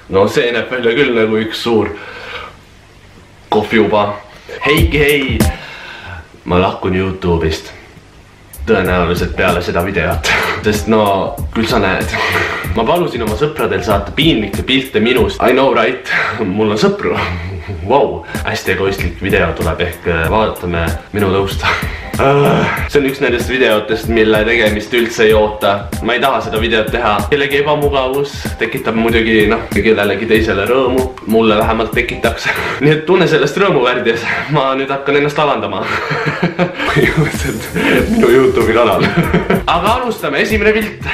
no see näeb välja küll nagu üks suur kohviuba. Heiki hei, ma lahkun YouTube'ist tõenäoliselt peale seda videot, sest no küll sa näed. Ma palusin oma sõpradel saata piinlikke pilte minust. I know right, mul on sõpru. Wow, hästi egoistlik video tuleb, ehk vaatame minu lõusta. See on üks nendest videotest, mille tegemist üldse ei oota. Ma ei taha seda videot teha. Kellegi ebamugavus tekitab muidugi, kellelegi teisele rõõmu. Mulle vähemalt tekitaks. Nii et tunne sellest rõõmu värdjas. Ma nüüd hakkan ennast alandama. Põhimõtteliselt minu YouTube'i kanal. Aga alustame, esimene pilt.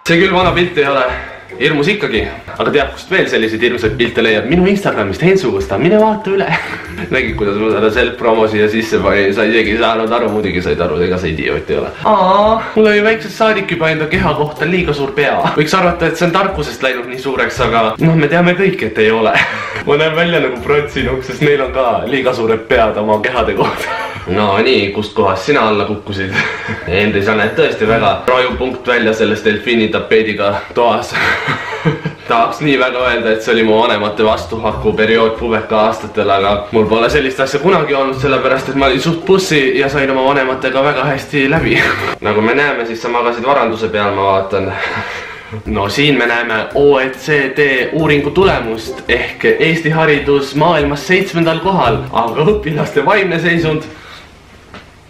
See küll vana pilt ei ole. Hirmus ikkagi, aga teab, kust veel selliseid hirmsaid pilte leiad? Minu Instagramist Hensugusta, mine vaata üle. Nägid, kuidas ma seda self-promo siia sisse panin, sa isegi ei saanud aru, muidugi said aru, ega sa idioot ei ole. Mul oli väiksest saadik juba enda keha kohta liiga suur pea. Võiks arvata, et see on tarkusest läinud nii suureks, aga me teame kõik, et ei ole. Ma näen välja nagu protsinuk, sest neil on ka liiga suured pead oma kehade kohta. No nii, kust kohast sina alla kukkusid? Henri, sa näed tõesti väga raju punkt välja sellest delfiini tapeediga toas. Tahaks nii väga öelda, et see oli mu vanemate vastuhaku periood pubeka aastatel, aga mul pole sellist asja kunagi olnud, sellepärast et ma olin suht pussi ja sain oma vanematega väga hästi läbi. Nagu me näeme, siis sa magasid varanduse peal, ma vaatan. No siin me näeme OECD uuringu tulemust ehk Eesti haridus maailmas 7. kohal, aga õpilaste vaimne seisund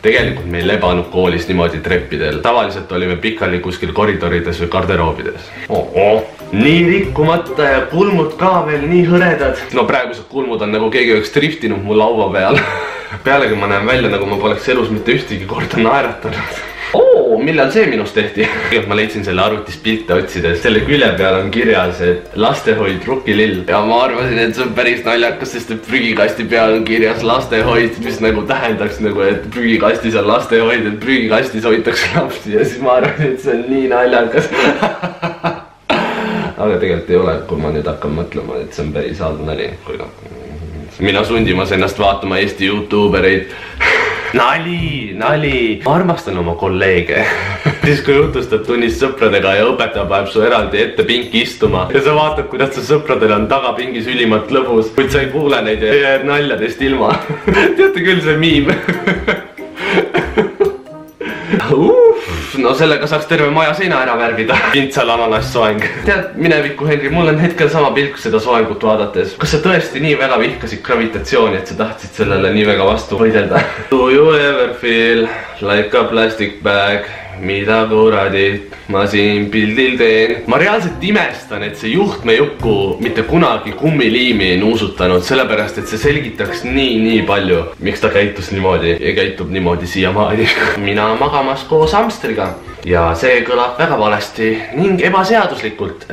tegelikult meil lebanud koolis niimoodi treppidel. Tavaliselt olime pikali kuskil koridorides või garderoobides. Nii rikkumata ja kulmud ka veel nii hõredad. No praegused kulmud on nagu keegi oleks driftinud mu laua peal. Pealegi ma näen välja, nagu ma poleks elus mitte ühtegi korda naeratanud. Millal see minust tehti? Ma leidsin selle arvutis pilte otsides. Selle külje peal on kirjas, et lastehoid Rukkilill. Ja ma arvasin, et see on päris naljakas, sest et prügikasti peal on kirjas lastehoid, mis nagu tähendaks, et prügikastis on lastehoid, et prügikastis hoitakse lapsi. Ja siis ma arvasin, et see on nii naljakas. Aga tegelikult ei ole, kui ma nüüd hakkan mõtlema, et see on päris halb nali. Mina sundimas ennast vaatama Eesti YouTubereid. Nali. Ma armastan oma kolleege. Siis kui jutustad tunnist sõpradega ja õpetaja paneb su eraldi ette pinki istuma ja sa vaatad, kuidas su sõpradel on tagapingis ülimalt lõbus, kuid sa ei kuule neid ja jääd naljadest ilma. Teate küll see miim. No sellega saaks terve maja seina ära värvida. Pintsal ananas soeng. Tead, mineviku Henri, mul on hetkel sama pilk seda soengut vaadates. Kas sa tõesti nii väga vihkasid gravitatsiooni, et sa tahtsid sellele nii väga vastu võidelda? Do you ever feel like a plastic bag? Mida kuradit ma siin pildil teen? Ma reaalselt imestan, et see juhtmejukku mitte kunagi kummiliimi ei nuusutanud, sellepärast et see selgitaks nii palju, miks ta käitus niimoodi ja käitub niimoodi siiamaani. Mina magamas koos hamstriga ja see kõlab väga valesti ning ebaseaduslikult.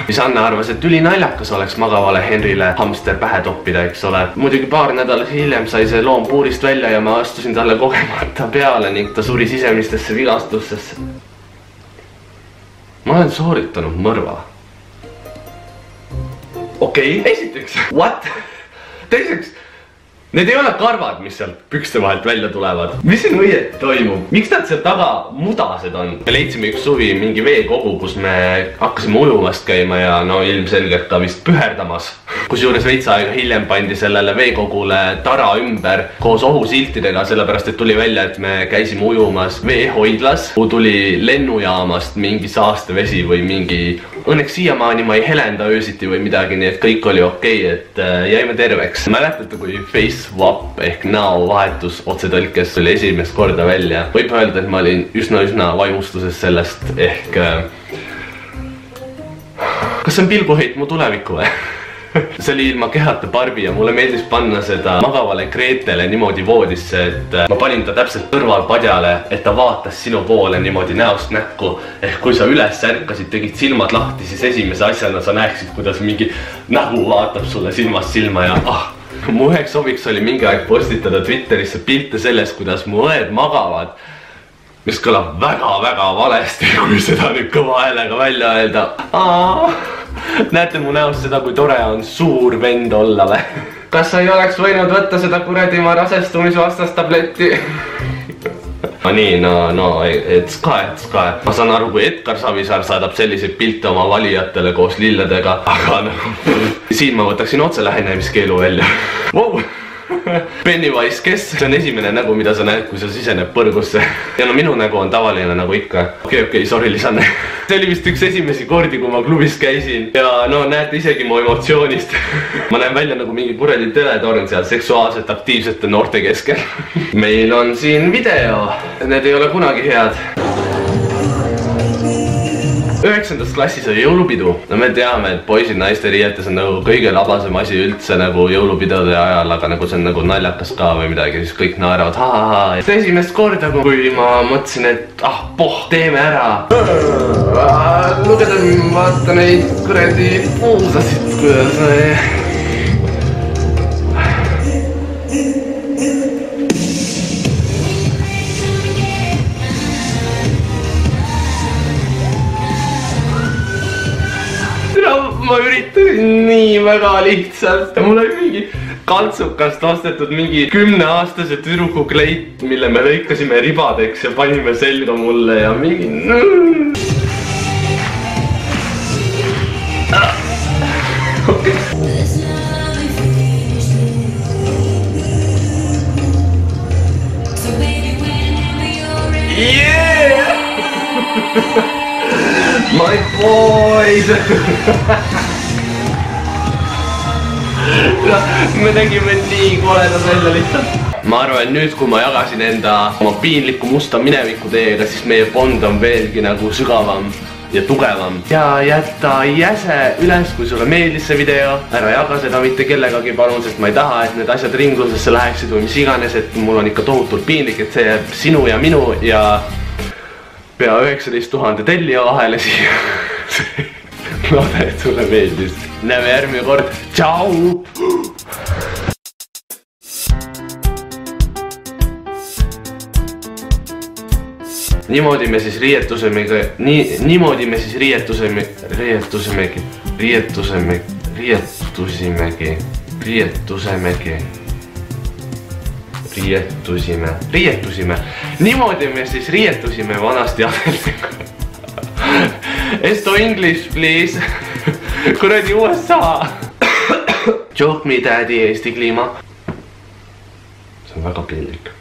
Siis Anna arvas, et üli naljakas oleks magavale Henrile hamster pähe toppida, eks ole. Muidugi paar nädalat hiljem sai see loom puurist välja ja ma astusin talle kogemata peale ning ta suri sisemistesse vigastustesse. Ma olen sooritanud mõrva. Okei, esiteks. What? Teiseks, need ei ole karvad, mis sealt pükste vahelt välja tulevad. Mis siin õieti toimub? Miks nad seal taga mudased on? Me leidsime üks suvi mingi veekogu, kus me hakkasime ujumast käima ja no ilmselgelt ka vist püherdamas. Kusjuures veits aega hiljem pandi sellele veekogule tara ümber koos ohusiltidega, sellepärast et tuli välja, et me käisime ujumas veehoidlas. Tuli lennujaamast mingi saastevesi või mingi... Õnneks siiamaani ma ei helenda öösiti või midagi, nii et kõik oli okei, et jäime terveks. Mäletate, kui face swap ehk näovahetus otsetõlkes oli esimest korda välja. Võib öelda, et ma olin üsna vaimustuses sellest ehk... Kas see on pilguheit mu tulevikku või? See oli ilma kehata Barbi ja mulle meeldis panna seda magavale Greetele niimoodi voodisse, et ma panin ta täpselt kõrval padjale, et ta vaatas sinu poole niimoodi näost näkku. Ehk kui sa üles ärkasid, tegid silmad lahti, siis esimese asjana sa näeksid, kuidas mingi nägu vaatab sulle silmast silma ja mu üheks hobiks oli mingi aeg postitada Twitterisse pilte sellest, kuidas mu õed magavad. Mis kõlab väga valesti, kui seda nüüd kõva häälega välja öelda. Näete mu näost seda, kui tore on suur vend olla või? Kas sa ei oleks võinud võtta seda kuradi ma rasestumisvastast tabletti? nii, no, it's ka. Ma saan aru, kui Edgar Savisaar saadab selliseid pilte oma valijatele koos lilledega, aga siin ma võtaksin otse lähenemiskeelu välja. Wow! Pennywise, kes? See on esimene nägu, mida sa näed, kui sa siseneb põrgusse. Ja no minu nägu on tavaline nagu ikka. Okei, sorry, lisan. See oli vist üks esimesi kordi, kui ma klubis käisin. Ja no näete isegi mu emotsioonist. Ma näen välja nagu mingi kuradi teletorn seal seksuaalselt aktiivsete noorte keskel. Meil on siin video. Need ei ole kunagi head. 9. klassis oli jõulupidu. No me teame, et poisid naiste riietes on nagu kõige labasem asi üldse nagu jõulupidude ajal, aga nagu see on nagu naljakas ka või midagi, siis kõik naeravad ha-ha-ha. Esimest korda, kui ma mõtlesin, et teeme ära. Lugeda vaata neid kuradi puusasid, kuidas ma üritasin nii väga lihtsalt. Mul oli mingi kaltsukast ostetud mingi 10-aastase tüdruku kleit, mille me lõikasime ribadeks ja panime selga mulle ja mingi... Yeah! My boys! Me nägime nii koledad välja lihtsalt. Ma arvan, nüüd kui ma jagasin oma piinlikku musta mineviku teiega, siis meie bond on veelgi nagu sügavam ja tugevam. Ja jätta jäse üles, kui sulle meeldis see video. Ära jaga seda mitte kellegagi palun, sest ma ei taha, et need asjad ringlusesse läheksid või mis iganes, et mul on ikka tohutult piinlik, et see jääb sinu ja minu ja pea 19 000 tellija vahele siia. Loodan, et sulle meeldis. Näeme järgmine kord. Tšau! Niimoodi me siis riietusime vanasti adeltega. Esto English, please. Kuradi USA. Joke me daddy Eesti kliima. See on väga piinlik.